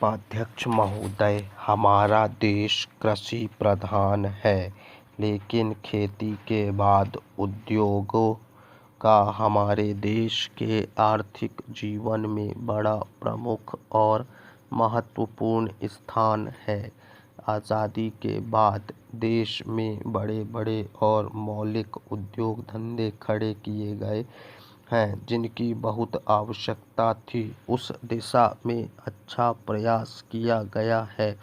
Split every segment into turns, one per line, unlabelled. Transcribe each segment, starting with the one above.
उपाध्यक्ष महोदय, हमारा देश कृषि प्रधान है, लेकिन खेती के बाद उद्योगों का हमारे देश के आर्थिक जीवन में बड़ा प्रमुख और महत्वपूर्ण स्थान है। आज़ादी के बाद देश में बड़े-बड़े और मौलिक उद्योग धंधे खड़े किए गए हैं, जिनकी बहुत आवश्यकता थी। उस दिशा में अच्छा प्रयास किया गया है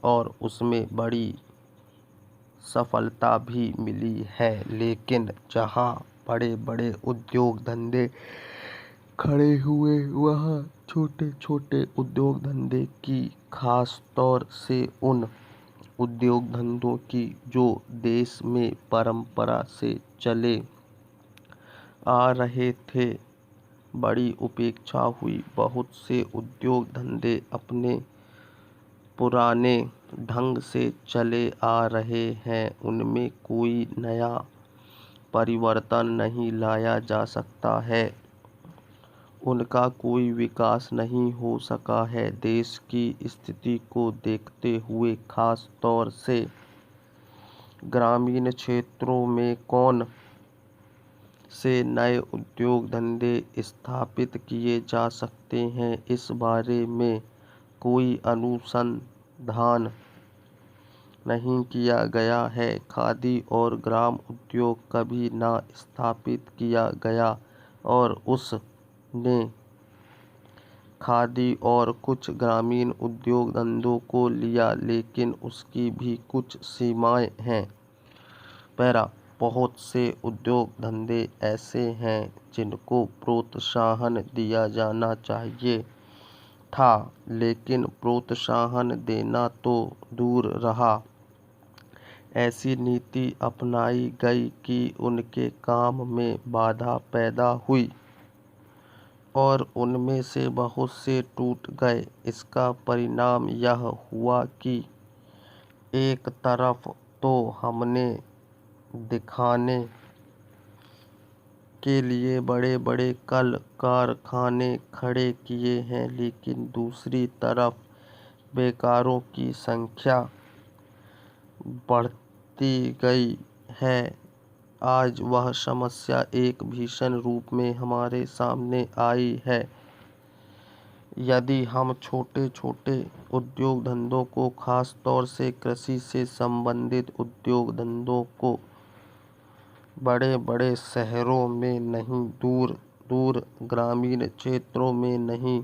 और उसमें बड़ी सफलता भी मिली है, लेकिन जहाँ बड़े-बड़े उद्योग धंधे खड़े हुए, वहाँ छोटे-छोटे उद्योग धंधे की, खास तौर से उन उद्योग धंधों की जो देश में परंपरा से चले आ रहे थे, बड़ी उपेक्षा हुई। बहुत से उद्योग धंधे अपने पुराने ढंग से चले आ रहे हैं, उनमें कोई नया परिवर्तन नहीं लाया जा सकता है, उनका कोई विकास नहीं हो सका है। देश की स्थिति को देखते हुए, खास तौर से ग्रामीण क्षेत्रों में कौन से नए उद्योग धंधे स्थापित किए जा सकते हैं, इस बारे में कोई अनुसंधान नहीं किया गया है। खादी और ग्राम उद्योग कभी न स्थापित किया गया और उसने खादी और कुछ ग्रामीण उद्योग धंधों को लिया, लेकिन उसकी भी कुछ सीमाएं हैं। बहुत से उद्योग धंधे ऐसे हैं जिनको प्रोत्साहन दिया जाना चाहिए था, लेकिन प्रोत्साहन देना तो दूर रहा, ऐसी नीति अपनाई गई कि उनके काम में बाधा पैदा हुई और उनमें से बहुत से टूट गए। इसका परिणाम यह हुआ कि एक तरफ तो हमने दिखाने के लिए बड़े-बड़े कल कारखाने खड़े किए हैं, लेकिन दूसरी तरफ बेकारों की संख्या बढ़ती गई है। आज वह समस्या एक भीषण रूप में हमारे सामने आई है। यदि हम छोटे-छोटे उद्योग धंधों को, खास तौर से कृषि से संबंधित उद्योग धंधों को, बड़े-बड़े शहरों में नहीं, दूर-दूर ग्रामीण क्षेत्रों में नहीं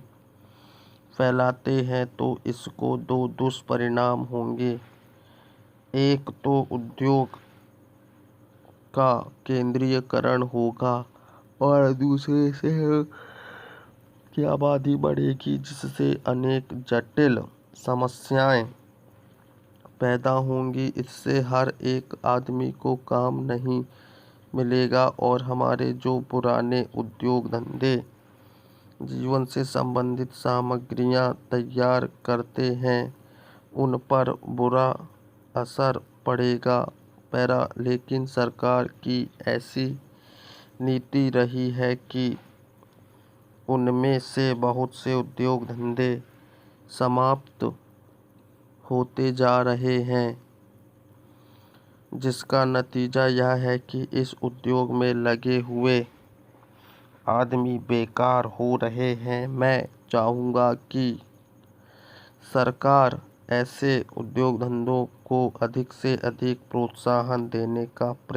फैलाते हैं, तो इसको दो दुष्परिणाम होंगे। एक तो उद्योग का केंद्रीकरण होगा और दूसरे शहरों की आबादी बढ़ेगी, जिससे अनेक जटिल समस्याएं पैदा होंगी। इससे हर एक आदमी को काम नहीं मिलेगा और हमारे जो पुराने उद्योग धंधे जीवन से संबंधित सामग्रियां तैयार करते हैं, उन पर बुरा असर पड़ेगा। लेकिन सरकार की ऐसी नीति रही है कि उनमें से बहुत से उद्योग धंधे समाप्त होते जा रहे हैं, जिसका नतीजा यह है कि इस उद्योग में लगे हुए आदमी बेकार हो रहे हैं। मैं चाहूँगा कि सरकार ऐसे उद्योग धंधों को अधिक से अधिक प्रोत्साहन देने का